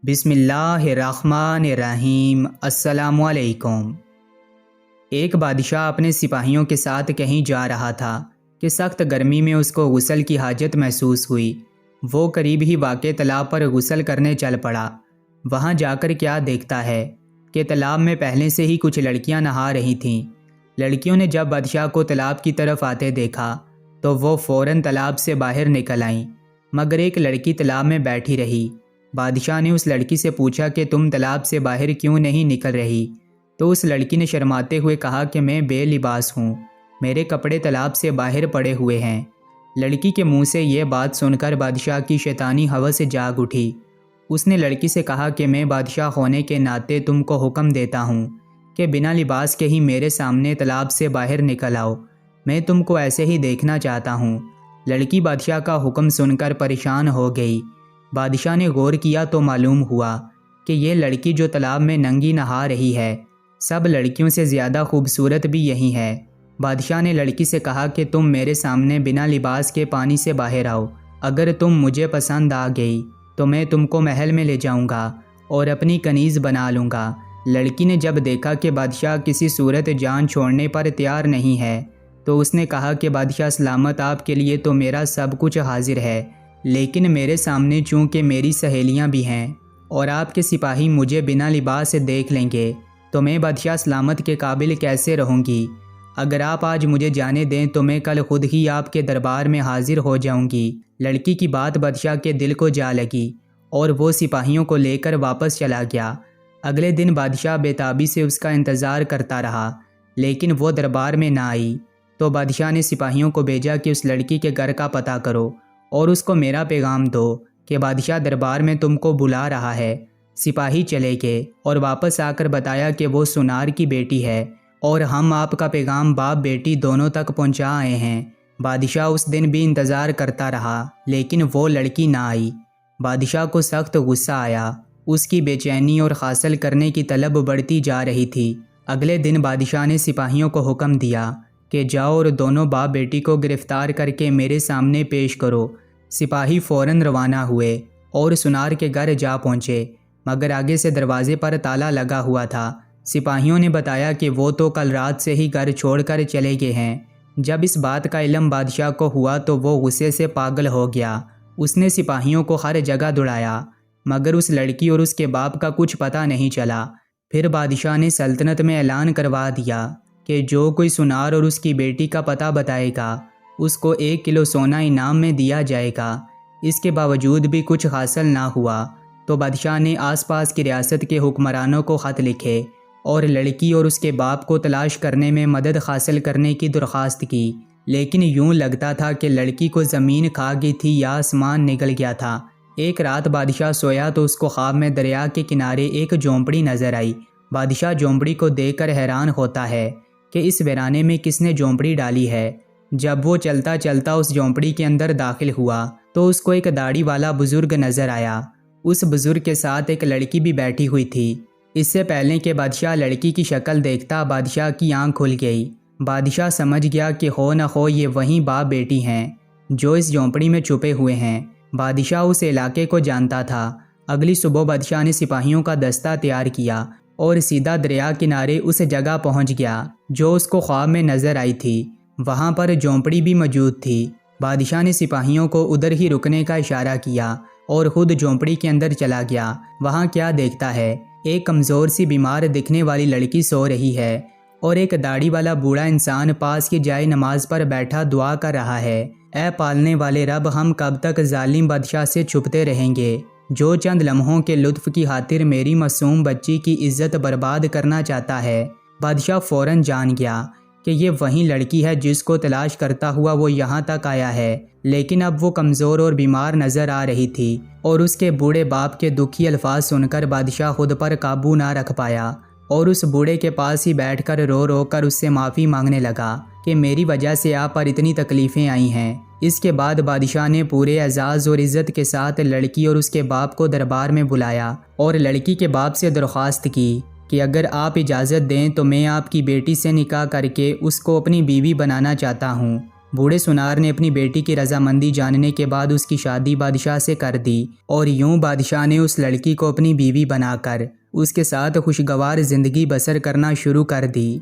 بسم اللہ الرحمن الرحیم۔ السلام علیکم۔ ایک بادشاہ اپنے سپاہیوں کے ساتھ کہیں جا رہا تھا کہ سخت گرمی میں اس کو غسل کی حاجت محسوس ہوئی۔ وہ قریب ہی واقع تالاب پر غسل کرنے چل پڑا۔ وہاں جا کر کیا دیکھتا ہے کہ تالاب میں پہلے سے ہی کچھ لڑکیاں نہا رہی تھیں۔ لڑکیوں نے جب بادشاہ کو تالاب کی طرف آتے دیکھا تو وہ فوراً تالاب سے باہر نکل آئیں، مگر ایک لڑکی تالاب میں بیٹھی رہی۔ بادشاہ نے اس لڑکی سے پوچھا کہ تم تالاب سے باہر کیوں نہیں نکل رہی؟ تو اس لڑکی نے شرماتے ہوئے کہا کہ میں بے لباس ہوں، میرے کپڑے تالاب سے باہر پڑے ہوئے ہیں۔ لڑکی کے منہ سے یہ بات سن کر بادشاہ کی شیطانی ہوس جاگ اٹھی۔ اس نے لڑکی سے کہا کہ میں بادشاہ ہونے کے ناطے تم کو حکم دیتا ہوں کہ بنا لباس کے ہی میرے سامنے تالاب سے باہر نکل آؤ، میں تم کو ایسے ہی دیکھنا چاہتا ہوں۔ لڑکی بادشاہ کا حکم سن کر پریشان ہو گئی۔ بادشاہ نے غور کیا تو معلوم ہوا کہ یہ لڑکی جو تالاب میں ننگی نہا رہی ہے، سب لڑکیوں سے زیادہ خوبصورت بھی یہی ہے۔ بادشاہ نے لڑکی سے کہا کہ تم میرے سامنے بنا لباس کے پانی سے باہر آؤ، اگر تم مجھے پسند آ گئی تو میں تم کو محل میں لے جاؤں گا اور اپنی کنیز بنا لوں گا۔ لڑکی نے جب دیکھا کہ بادشاہ کسی صورت جان چھوڑنے پر تیار نہیں ہے تو اس نے کہا کہ بادشاہ سلامت، آپ کے لیے تو میرا سب کچھ حاضر ہے، لیکن میرے سامنے چونکہ میری سہیلیاں بھی ہیں اور آپ کے سپاہی مجھے بنا لباس سے دیکھ لیں گے تو میں بادشاہ سلامت کے قابل کیسے رہوں گی؟ اگر آپ آج مجھے جانے دیں تو میں کل خود ہی آپ کے دربار میں حاضر ہو جاؤں گی۔ لڑکی کی بات بادشاہ کے دل کو جا لگی اور وہ سپاہیوں کو لے کر واپس چلا گیا۔ اگلے دن بادشاہ بے تابی سے اس کا انتظار کرتا رہا، لیکن وہ دربار میں نہ آئی۔ تو بادشاہ نے سپاہیوں کو بھیجا کہ اس لڑکی کے گھر کا پتہ کرو اور اس کو میرا پیغام دو کہ بادشاہ دربار میں تم کو بلا رہا ہے۔ سپاہی چلے گئے اور واپس آ کر بتایا کہ وہ سونار کی بیٹی ہے اور ہم آپ کا پیغام باپ بیٹی دونوں تک پہنچا آئے ہیں۔ بادشاہ اس دن بھی انتظار کرتا رہا، لیکن وہ لڑکی نہ آئی۔ بادشاہ کو سخت غصہ آیا، اس کی بے چینی اور حاصل کرنے کی طلب بڑھتی جا رہی تھی۔ اگلے دن بادشاہ نے سپاہیوں کو حکم دیا کہ جاؤ اور دونوں باپ بیٹی کو گرفتار کر کے میرے سامنے پیش کرو۔ سپاہی فوراً روانہ ہوئے اور سونار کے گھر جا پہنچے، مگر آگے سے دروازے پر تالا لگا ہوا تھا۔ سپاہیوں نے بتایا کہ وہ تو کل رات سے ہی گھر چھوڑ کر چلے گئے ہیں۔ جب اس بات کا علم بادشاہ کو ہوا تو وہ غصے سے پاگل ہو گیا۔ اس نے سپاہیوں کو ہر جگہ دوڑایا، مگر اس لڑکی اور اس کے باپ کا کچھ پتہ نہیں چلا۔ پھر بادشاہ نے سلطنت میں اعلان کروا دیا کہ جو کوئی سونار اور اس کی بیٹی کا پتہ بتائے گا اس کو 1 کلو سونا انعام میں دیا جائے گا۔ اس کے باوجود بھی کچھ حاصل نہ ہوا تو بادشاہ نے آس پاس کی ریاست کے حکمرانوں کو خط لکھے اور لڑکی اور اس کے باپ کو تلاش کرنے میں مدد حاصل کرنے کی درخواست کی، لیکن یوں لگتا تھا کہ لڑکی کو زمین کھا گئی تھی یا آسمان نگل گیا تھا۔ ایک رات بادشاہ سویا تو اس کو خواب میں دریا کے کنارے ایک جھونپڑی نظر آئی۔ بادشاہ جھونپڑی کو دیکھ کر حیران ہوتا ہے کہ اس ویرانے میں کس نے جھونپڑی ڈالی ہے۔ جب وہ چلتا چلتا اس جھونپڑی کے اندر داخل ہوا تو اس کو ایک داڑھی والا بزرگ نظر آیا۔ اس بزرگ کے ساتھ ایک لڑکی بھی بیٹھی ہوئی تھی۔ اس سے پہلے کہ بادشاہ لڑکی کی شکل دیکھتا، بادشاہ کی آنکھ کھل گئی۔ بادشاہ سمجھ گیا کہ ہو نہ ہو یہ وہی باپ بیٹی ہیں جو اس جھونپڑی میں چھپے ہوئے ہیں۔ بادشاہ اس علاقے کو جانتا تھا۔ اگلی صبح بادشاہ نے سپاہیوں کا دستہ تیار کیا اور سیدھا دریا کنارے اس جگہ پہنچ گیا جو اس کو خواب میں نظر آئی تھی۔ وہاں پر جھونپڑی بھی موجود تھی۔ بادشاہ نے سپاہیوں کو ادھر ہی رکنے کا اشارہ کیا اور خود جھونپڑی کے اندر چلا گیا۔ وہاں کیا دیکھتا ہے، ایک کمزور سی بیمار دکھنے والی لڑکی سو رہی ہے اور ایک داڑھی والا بوڑھا انسان پاس کی جائے نماز پر بیٹھا دعا کر رہا ہے۔ اے پالنے والے رب، ہم کب تک ظالم بادشاہ سے چھپتے رہیں گے جو چند لمحوں کے لطف کی خاطر میری معصوم بچی کی عزت برباد کرنا چاہتا ہے۔ بادشاہ فوراً جان گیا کہ یہ وہی لڑکی ہے جس کو تلاش کرتا ہوا وہ یہاں تک آیا ہے، لیکن اب وہ کمزور اور بیمار نظر آ رہی تھی اور اس کے بوڑھے باپ کے دکھی الفاظ سن کر بادشاہ خود پر قابو نہ رکھ پایا اور اس بوڑھے کے پاس ہی بیٹھ کر رو رو کر اس سے معافی مانگنے لگا کہ میری وجہ سے آپ پر اتنی تکلیفیں آئی ہیں۔ اس کے بعد بادشاہ نے پورے اعزاز اور عزت کے ساتھ لڑکی اور اس کے باپ کو دربار میں بلایا اور لڑکی کے باپ سے درخواست کی کہ اگر آپ اجازت دیں تو میں آپ کی بیٹی سے نکاح کر کے اس کو اپنی بیوی بنانا چاہتا ہوں۔ بوڑھے سونار نے اپنی بیٹی کی رضامندی جاننے کے بعد اس کی شادی بادشاہ سے کر دی اور یوں بادشاہ نے اس لڑکی کو اپنی بیوی بنا کر اس کے ساتھ خوشگوار زندگی بسر کرنا شروع کر دی۔